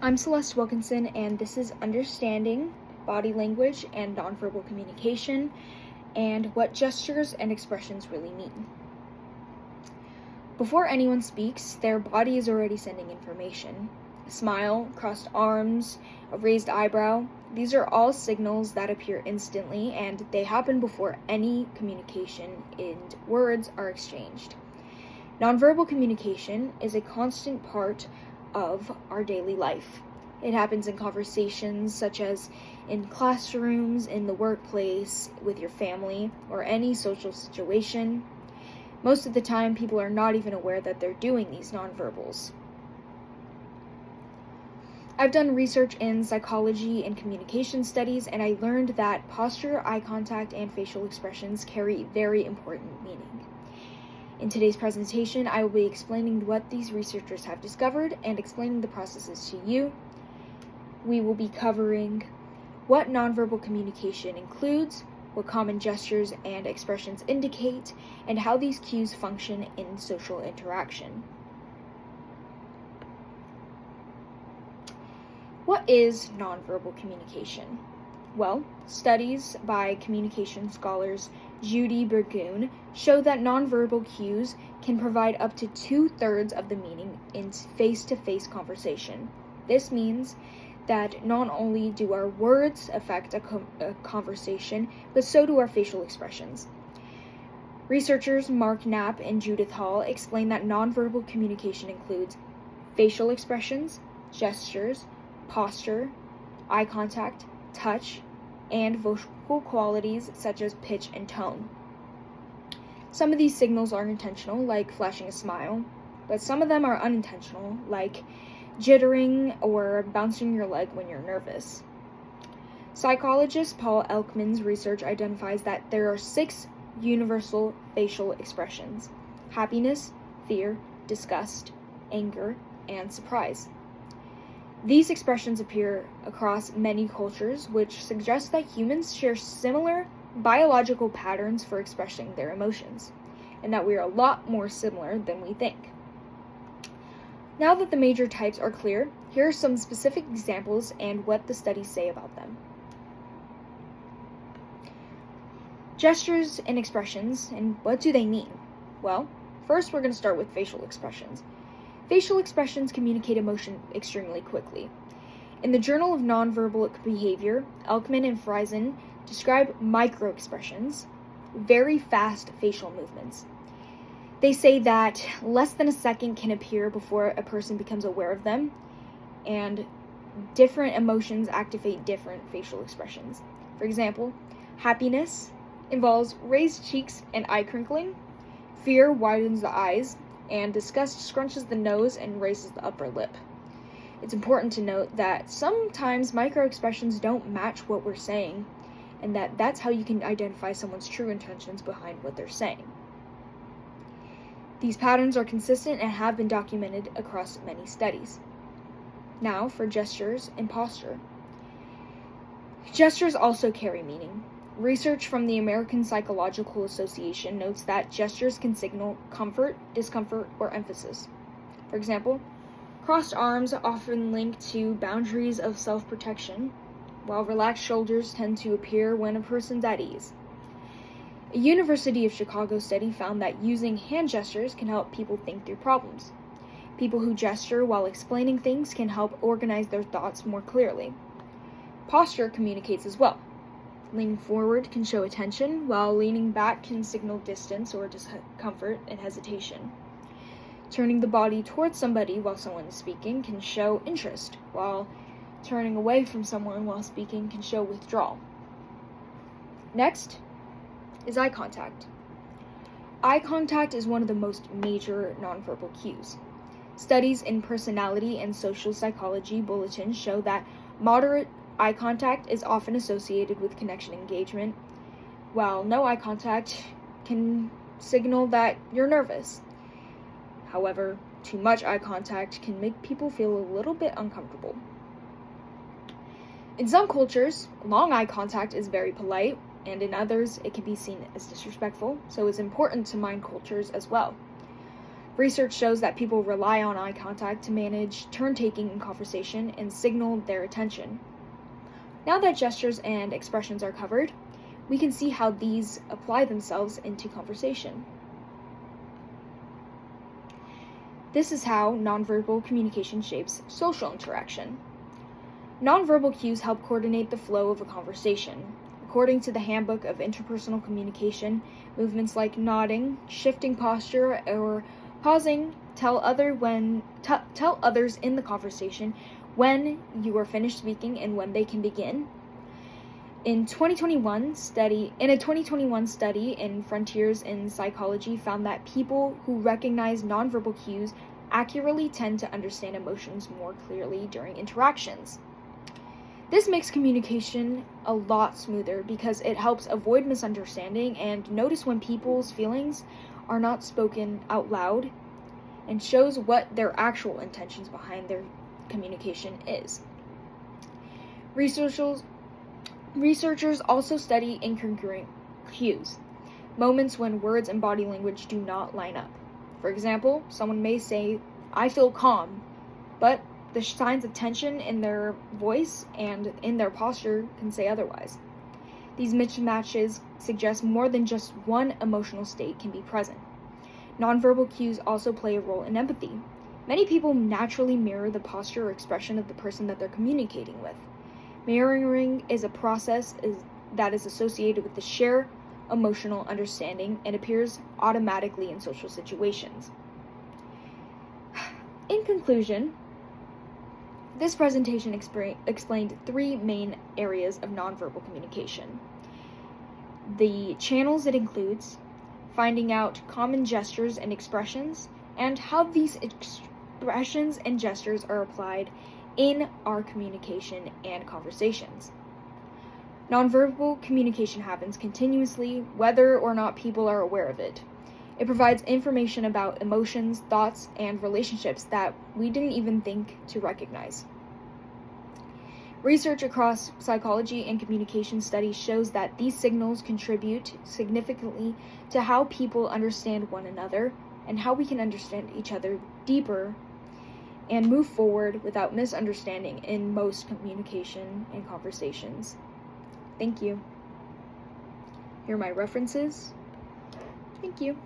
I'm Celeste Wilkinson, and this is Understanding Body Language and Nonverbal Communication and what gestures and expressions really mean. Before anyone speaks, their body is already sending information. A smile, crossed arms, a raised eyebrow, these are all signals that appear instantly, and they happen before any communication and words are exchanged. Nonverbal communication is a constant part of our daily life. It happens in conversations such as in classrooms, in the workplace, with your family, or any social situation. Most of the time, people are not even aware that they're doing these nonverbals. I've done research in psychology and communication studies, and I learned that posture, eye contact, and facial expressions carry very important meaning. In today's presentation, I will be explaining what these researchers have discovered and explaining the processes to you. We will be covering what nonverbal communication includes, what common gestures and expressions indicate, and how these cues function in social interaction. What is nonverbal communication? Well, studies by communication scholars Judy Burgoon show that nonverbal cues can provide up to 2/3 of the meaning in face-to-face conversation. This means that not only do our words affect a conversation, but so do our facial expressions. Researchers Mark Knapp and Judith Hall explain that nonverbal communication includes facial expressions, gestures, posture, eye contact, touch, and vocal qualities such as pitch and tone. Some of these signals are intentional, like flashing a smile, but some of them are unintentional, like jittering or bouncing your leg when you're nervous. Psychologist Paul Elkman's research identifies that there are 6 universal facial expressions: happiness, fear, disgust, anger, and surprise. These expressions appear across many cultures, which suggests that humans share similar biological patterns for expressing their emotions, and that we are a lot more similar than we think. Now that the major types are clear, here are some specific examples and what the studies say about them. Gestures and expressions, and what do they mean? Well, first we're going to start with facial expressions. Facial expressions communicate emotion extremely quickly. In the Journal of Nonverbal Behavior, Elkman and Friesen describe microexpressions, very fast facial movements. They say that less than a second can appear before a person becomes aware of them, and different emotions activate different facial expressions. For example, happiness involves raised cheeks and eye crinkling, fear widens the eyes, and disgust scrunches the nose and raises the upper lip. It's important to note that sometimes microexpressions don't match what we're saying, and that's how you can identify someone's true intentions behind what they're saying. These patterns are consistent and have been documented across many studies. Now for gestures and posture. Gestures also carry meaning. Research from the American Psychological Association notes that gestures can signal comfort, discomfort, or emphasis. For example, crossed arms often link to boundaries of self-protection, while relaxed shoulders tend to appear when a person's at ease. A University of Chicago study found that using hand gestures can help people think through problems. People who gesture while explaining things can help organize their thoughts more clearly. Posture communicates as well. Leaning forward can show attention, while leaning back can signal distance or discomfort and hesitation. Turning the body towards somebody while someone is speaking can show interest, while turning away from someone while speaking can show withdrawal. Next is eye contact. Eye contact is one of the most major nonverbal cues. Studies in Personality and Social Psychology bulletins show that moderate eye contact is often associated with connection engagement, while no eye contact can signal that you're nervous. However, too much eye contact can make people feel a little bit uncomfortable. In some cultures, long eye contact is very polite, and in others, it can be seen as disrespectful, so it's important to mind cultures as well. Research shows that people rely on eye contact to manage turn-taking in conversation and signal their attention. Now that gestures and expressions are covered, we can see how these apply themselves into conversation. This is how nonverbal communication shapes social interaction. Nonverbal cues help coordinate the flow of a conversation. According to the Handbook of Interpersonal Communication, movements like nodding, shifting posture, or pausing tell others in the conversation when you are finished speaking and when they can begin. In a 2021 study in Frontiers in Psychology found that people who recognize nonverbal cues accurately tend to understand emotions more clearly during interactions. This makes communication a lot smoother because it helps avoid misunderstanding and notice when people's feelings are not spoken out loud and shows what their actual intentions behind their communication is. Researchers also study incongruent cues, moments when words and body language do not line up. For example, someone may say, "I feel calm," but the signs of tension in their voice and in their posture can say otherwise. These mismatches suggest more than just one emotional state can be present. Nonverbal cues also play a role in empathy. Many people naturally mirror the posture or expression of the person that they're communicating with. Mirroring is a process that is associated with the shared emotional understanding and appears automatically in social situations. In conclusion, this presentation explained three main areas of nonverbal communication. The channels it includes, finding out common gestures and expressions, and how these expressions and gestures are applied in our communication and conversations. Nonverbal communication happens continuously, whether or not people are aware of it. It provides information about emotions, thoughts, and relationships that we didn't even think to recognize. Research across psychology and communication studies shows that these signals contribute significantly to how people understand one another and how we can understand each other deeper and move forward without misunderstanding in most communication and conversations. Thank you. Here are my references. Thank you.